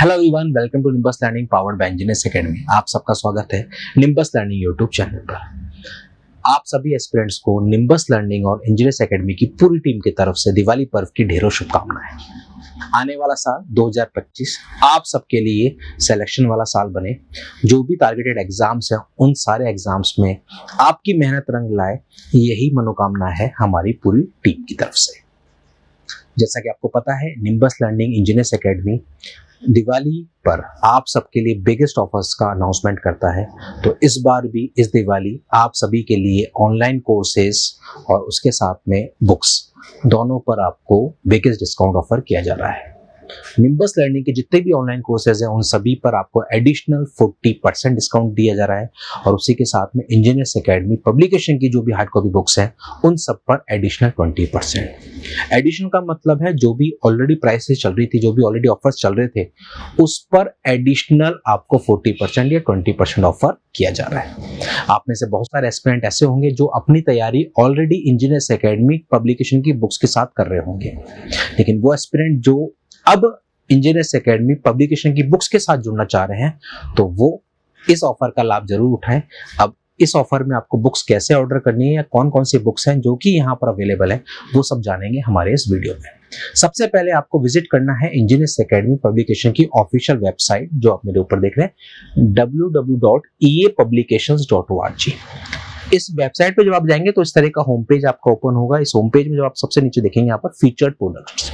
Hello everyone, welcome to Nimbus Learning powered by Engineers Academy. आप सबका स्वागत है निम्बस लर्निंग यूट्यूब चैनल पर। आप सभी एस्पिरेंट्स को निम्बस लर्निंग और इंजीनियर्स एकेडमी की पूरी टीम की तरफ से दिवाली पर्व की ढेरों शुभकामनाएं। आने वाला साल 2025 आप सबके लिए सिलेक्शन वाला साल बने। जो भी टारगेटेड एग्जाम्स हैं उन सारे एग्जाम्स में आपकी मेहनत रंग लाए, यही मनोकामना है हमारी पूरी टीम की तरफ से। जैसा कि आपको पता है, nimbus learning engineers academy Diwali पर आप सबके लिए बिगेस्ट ऑफर्स का अनाउंसमेंट करता है। तो इस बार भी इस दिवाली आप सभी के लिए ऑनलाइन कोर्सेज और उसके साथ में बुक्स दोनों पर आपको बिगेस्ट डिस्काउंट ऑफर किया जा रहा है। निम्बस लर्निंग के जितने भी ऑनलाइन कोर्सेज हैं उन सभी पर आपको एडिशनल 40% डिस्काउंट दिया जा रहा है और उसी के साथ में इंजीनियर्स एकेडमी पब्लिकेशन की जो भी हार्ड कॉपी बुक्स हैं उन सब पर एडिशनल 20%। एडिशन का मतलब है जो भी ऑलरेडी प्राइसेस चल रही थी, जो भी ऑलरेडी ऑफर्स चल रहे थे, उस पर एडिशनल आपको 40% या 20% ऑफर किया जा रहा है। आप में से बहुत सारे एस्पिरेंट ऐसे होंगे जो अपनी तैयारी ऑलरेडी इंजीनियर्स एकेडमी पब्लिकेशन की बुक्स के साथ कर रहे होंगे, लेकिन वो एस्पिरेंट जो अब इंजीनियर्स एकेडमी पब्लिकेशन की बुक्स के साथ जुड़ना चाह रहे हैं तो वो इस ऑफर का लाभ जरूर उठाएं। अब इस ऑफर में आपको बुक्स कैसे ऑर्डर करनी है या कौन कौन सी बुक्स हैं जो कि यहाँ पर अवेलेबल है, वो सब जानेंगे हमारे इस वीडियो में। सबसे पहले आपको विजिट करना है इंजीनियर्स एकेडमी पब्लिकेशन की ऑफिशियल वेबसाइट, जो आप मेरे ऊपर देख रहे हैं, www.eapublications.org। इस वेबसाइट पे जब आप जाएंगे तो इस तरह का होम पेज आपका ओपन होगा। इस होम पेज में जब आप सबसे नीचे देखेंगे यहाँ पर फीचर्ड प्रोडक्ट्स,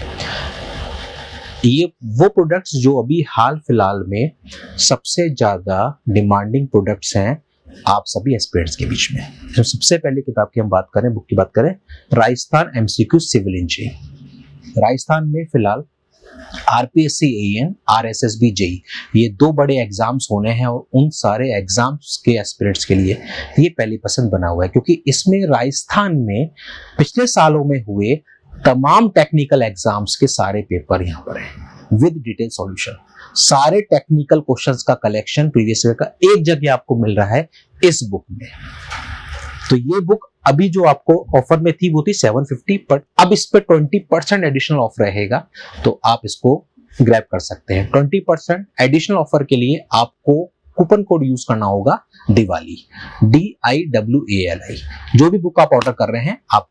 ये वो प्रोडक्ट्स जो अभी हाल फिलहाल में सबसे ज्यादा डिमांडिंग प्रोडक्ट्स हैं आप सभी एस्पिरेंट्स के बीच में। तो सबसे पहले किताब की हम बात करें, बुक की बात करें, Rajasthan MCQ civil engineering. Rajasthan में फिलहाल आरपीएससी एएन, आरएसएसबी जेई, ये दो बड़े एग्जाम्स होने हैं और उन सारे एग्जाम्स के एस्पिरेंट्स के लिए ये पहली पसंद बना हुआ है, क्योंकि इसमें राजस्थान में पिछले सालों में हुए तमाम टेक्निकल एग्जाम्स के सारे पेपर यहाँ पर हैं विद डिटेल सॉल्यूशन। सारे टेक्निकल क्वेश्चंस का कलेक्शन प्रीवियस ईयर का एक जगह आपको मिल रहा है इस बुक में। तो ये बुक अभी जो आपको ऑफर में थी वो थी 750, पर अब इस पे 20% एडिशनल ऑफर रहेगा, तो आप इसको ग्रैब कर सकते हैं। 20% एडिशनल ऑफर के लिए आपको कूपन कोड यूज करना होगा दिवाली, DIWALI। जो भी बुक आप ऑर्डर कर रहे हैं आपको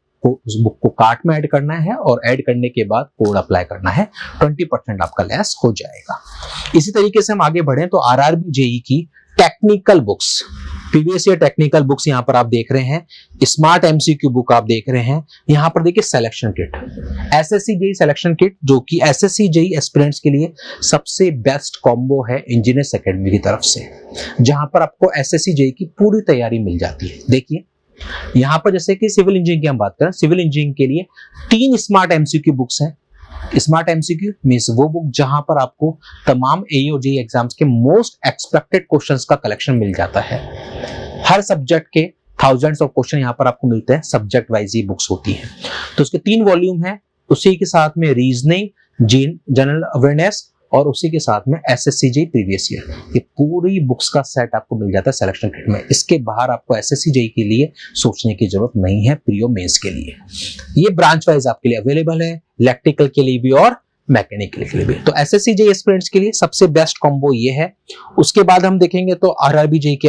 उस बुक को कार्ट में ऐड करना है और ऐड करने के बाद कोड अप्लाई करना है, 20% आपका लेस हो जाएगा। इसी तरीके से हम आगे बढ़े तो आरआरबी जेई की technical books, previous year technical books यहाँ पर आप देख रहे हैं, स्मार्ट एमसीक्यू बुक आप देख रहे हैं। यहाँ पर देखिए selection kit, SSC JE selection kit, जो कि एसएससी जेई एस्पिरेंट्स के लिए सबसे बेस्ट कॉम्बो है इंजीनियर्स एकेडमी की तरफ से, जहां पर आपको एसएससी जेई की पूरी तैयारी मिल जाती है। देखिए यहाँ पर जैसे कि सिविल इंजीनियरिंग की हम बात करें, सिविल इंजीनियरिंग के लिए 3 स्मार्ट एमसीक्यू बुक्स हैं। स्मार्ट एमसीक्यू मींस वो बुक जहां पर आपको तमाम एईओ जेईई एग्जाम्स के मोस्ट एक्सपेक्टेड क्वेश्चंस का कलेक्शन मिल जाता है। हर सब्जेक्ट के थाउजेंड्स ऑफ क्वेश्चन यहाँ पर आपको मिलते हैं, सब्जेक्ट वाइज ही बुक्स होती हैं। तो उसके 3 वॉल्यूम है, उसी के साथ में रीजनिंग, जनरल अवेयरनेस और उसी के साथ में एसएससी जेई प्रीवियस ईयर, ये पूरी बुक्स का सेट आपको मिल जाता है सिलेक्शन किट में। इसके बाहर आपको एसएससी जेई के लिए सोचने की जरूरत नहीं है, प्रियो मेंस के लिए। ये ब्रांच वाइज आपके लिए अवेलेबल है, इलेक्ट्रिकल के लिए भी और मैकेनिकल के लिए भी। तो एसएससी जेई एस्पिरेंट्स के लिए सबसे बेस्ट कॉम्बो ये है। उसके बाद हम देखेंगे तो आरआरबी जेई के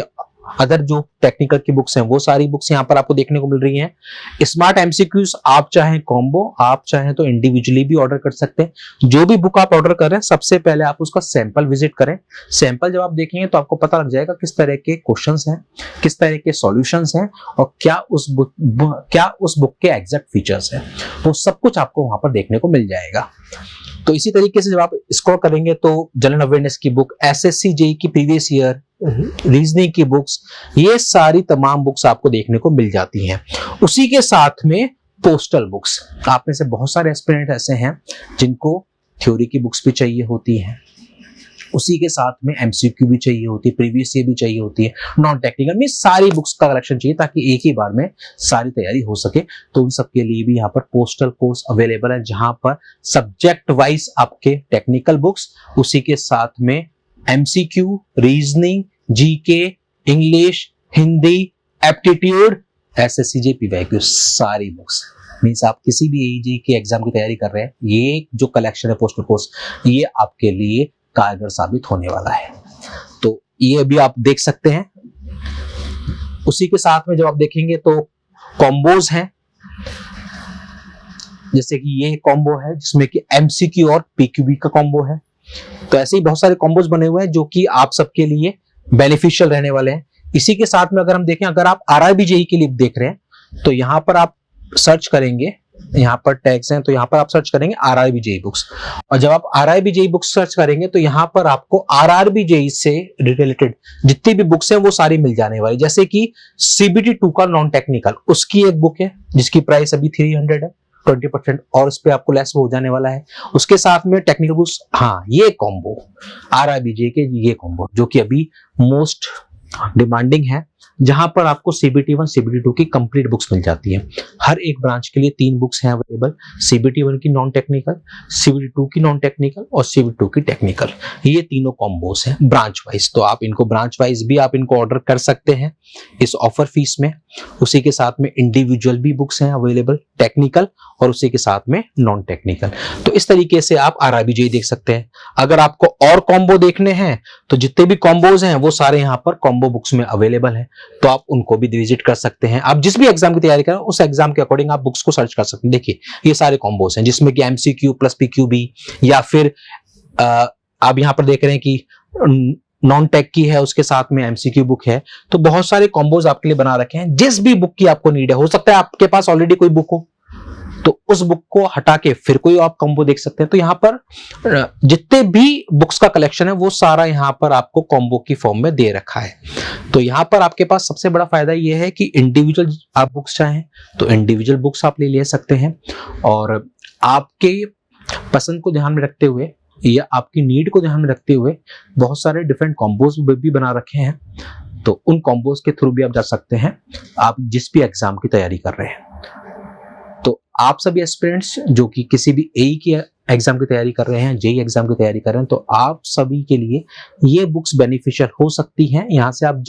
अदर जो टेक्निकल की बुक्स हैं वो सारी बुक्स यहाँ पर आपको देखने को मिल रही हैं। स्मार्ट एमसीक्यूज आप चाहें कॉम्बो, आप चाहें तो इंडिविजुअली भी ऑर्डर कर सकते हैं। जो भी बुक आप ऑर्डर कर रहे हैं सबसे पहले आप उसका सैंपल विजिट करें। सैंपल जब आप देखेंगे तो आपको पता लग जाएगा किस तरह के क्वेश्चंस हैं, किस तरह के सॉल्यूशंस हैं और क्या उस बुक के एग्जैक्ट फीचर्स हैं, वो सब कुछ आपको वहां पर देखने को मिल जाएगा। तो इसी तरीके से जब आप स्क्रॉल करेंगे तो जनरल अवेयरनेस की बुक, एसएससी जेई की प्रीवियस ईयर, रीजनिंग की बुक्स, ये सारी तमाम बुक्स आपको देखने को मिल जाती हैं। उसी के साथ में पोस्टल बुक्स, आप में से बहुत सारे एस्पिरेंट ऐसे हैं जिनको थ्योरी की बुक्स भी चाहिए होती हैं, उसी के साथ में एमसीक्यू भी चाहिए होती है, प्रीवियस ईयर भी चाहिए होती है, नॉन टेक्निकल में सारी बुक्स का कलेक्शन चाहिए ताकि एक ही बार में सारी तैयारी हो सके। तो उन सब के लिए भी यहाँ पर पोस्टल कोर्स अवेलेबल है, जहां पर सब्जेक्ट वाइज आपके टेक्निकल बुक्स, उसी के साथ में MCQ, reasoning, GK, English, Hindi, aptitude, SSC JE PYQ, सारी बुक्स। मीन्स आप किसी भी एईजी के एग्जाम की तैयारी कर रहे हैं, ये जो कलेक्शन है पोस्टल कोर्स, ये आपके लिए कारगर साबित होने वाला है। तो ये अभी आप देख सकते हैं। उसी के साथ में जब आप देखेंगे तो कॉम्बोज हैं, जैसे कि ये कॉम्बो है जिसमें कि एमसीक्यू और पीक्यूबी का कॉम्बो है। तो ऐसे ही बहुत सारे कॉम्बोज बने हुए हैं जो कि आप सबके लिए बेनिफिशियल रहने वाले हैं। इसी के साथ में अगर हम देखें, अगर आप आरआरबी जेईई के लिए देख रहे हैं तो यहाँ पर आप सर्च करेंगे, यहाँ पर टैग्स हैं तो यहाँ पर आप सर्च करेंगे आरआरबी जेईई बुक्स, और जब आप आरआरबी जेईई बुक्स सर्च करेंगे तो यहाँ पर आपको आरआरबी जेईई से रिलेटेड जितनी भी बुक्स हैं वो सारी मिल जाने वाली। जैसे कि सीबीटी 2 का नॉन टेक्निकल, उसकी एक बुक है जिसकी प्राइस अभी 300 है, 20% और उस पर आपको लेस हो जाने वाला है। उसके साथ में टेक्निकल बुक्स, हाँ ये कॉम्बो आरआरबी जेईई के ये कॉम्बो जो कि अभी मोस्ट डिमांडिंग है, जहां पर आपको सीबीटी 1 सीबीटी 2 की कंप्लीट बुक्स मिल जाती है। हर एक ब्रांच के लिए 3 बुक्स हैं अवेलेबल, सीबीटी 1 की नॉन टेक्निकल, सीबीटी 2 की नॉन टेक्निकल और सीबीटी 2 की टेक्निकल। ये तीनों कॉम्बोस हैं ब्रांच वाइज। तो आप इनको ब्रांच वाइज भी आप इनको ऑर्डर कर सकते हैं इस ऑफर फीस में। उसी के साथ में इंडिविजुअल भी बुक्स हैं अवेलेबल, टेक्निकल और उसी के साथ में नॉन टेक्निकल। तो इस तरीके से आप आरआरबी जेईई देख सकते हैं। अगर आपको और कॉम्बो देखने हैं तो जितने भी कॉम्बोज हैं वो सारे यहाँ पर कॉम्बो बुक्स में अवेलेबल हैं, तो आप उनको भी विजिट कर सकते हैं। आप जिस भी एग्जाम की तैयारी करें उस एग्जाम के अकॉर्डिंग आप बुक्स को सर्च कर सकते हैं। देखिए ये सारे कॉम्बोज हैं जिसमें कि एमसीक्यू प्लस पीक्यूबी, या फिर आप यहाँ पर देख रहे हैं कि नॉन टेक की है, उसके साथ में एमसीक्यू बुक है। तो बहुत सारे कॉम्बोज आपके लिए बना रखे हैं। जिस भी बुक की आपको नीड है, हो सकता है आपके पास ऑलरेडी कोई बुक हो तो उस बुक को हटा के फिर कोई आप कॉम्बो देख सकते हैं। तो यहाँ पर जितने भी बुक्स का कलेक्शन है वो सारा यहाँ पर आपको कॉम्बो की फॉर्म में दे रखा है। तो यहाँ पर आपके पास सबसे बड़ा फायदा ये है कि इंडिविजुअल आप बुक्स चाहें तो इंडिविजुअल बुक्स आप ले सकते हैं, और आपके पसंद को ध्यान में रखते हुए या आपकी नीड को ध्यान में रखते हुए बहुत सारे डिफरेंट कॉम्बोज भी बना रखे हैं। तो उन कॉम्बोज के थ्रू भी आप जा सकते हैं आप जिस भी एग्जाम की तैयारी कर रहे हैं। तो आप सभी एस्पिरेंट्स जो कि किसी भी एई की एग्जाम की तैयारी कर रहे हैं, जेईई एग्जाम की तैयारी कर रहे हैं, तो आप सभी के लिए ये बुक्स बेनिफिशियल हो सकती हैं। यहाँ से आप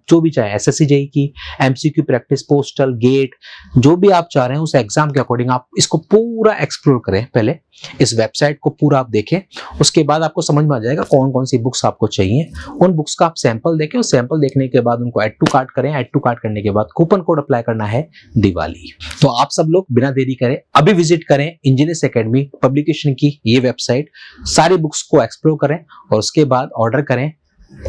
जो भी चाहें, एसएससी जेईई की, एमसीक्यू प्रैक्टिस, पोस्टल, गेट, जो भी आप चाह रहे हैं उस एग्जाम के अकॉर्डिंग आप इसको पूरा एक्सप्लोर करें। पहले इस वेबसाइट को पूरा आप देखें, उसके बाद आपको समझ में आ जाएगा कौन कौन सी बुक्स आपको चाहिए। उन बुक्स का आप सैंपल देखें, और सैंपल देखने के बाद उनको ऐड टू कार्ट करें। ऐड टू कार्ट करने के बाद कूपन कोड अप्लाई करना है दिवाली। तो आप सब लोग बिना देरी करें अभी विजिट करें इंजीनियर्स एकेडमी पब्लिकेशन की ये वेबसाइट, सारी बुक्स को एक्सप्लोर करें और उसके बाद ऑर्डर करें,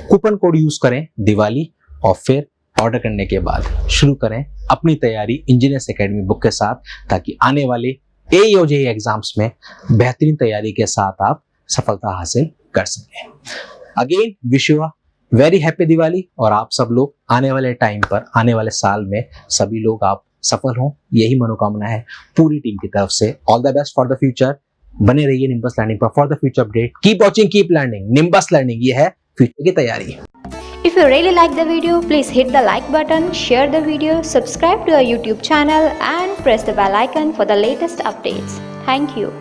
कूपन कोड यूज करें दिवाली, और फिर ऑर्डर करने के बाद शुरू करें अपनी तैयारी इंजीनियर्स एकेडमी बुक के साथ, ताकि आने वाले एई और जेईई एग्जाम्स में बेहतरीन तैयारी के साथ आप सफलता हासिल कर सकें। Again wish you very happy Diwali, और आप सब लोग आने वाले टाइम पर, आने वाले साल में सभी लोग आप सफल हों, यही मनोकामना है पूरी टीम की तरफ से। All the best for the future. बने रहिए निम्बस लर्निंग पर for the future update. Keep watching, keep learning. Nimbus learning, ये है फ्यूचर की तैयारी। If you really like the video, please hit the like button, share the video, subscribe to our YouTube channel and press the bell icon for the latest updates. Thank you.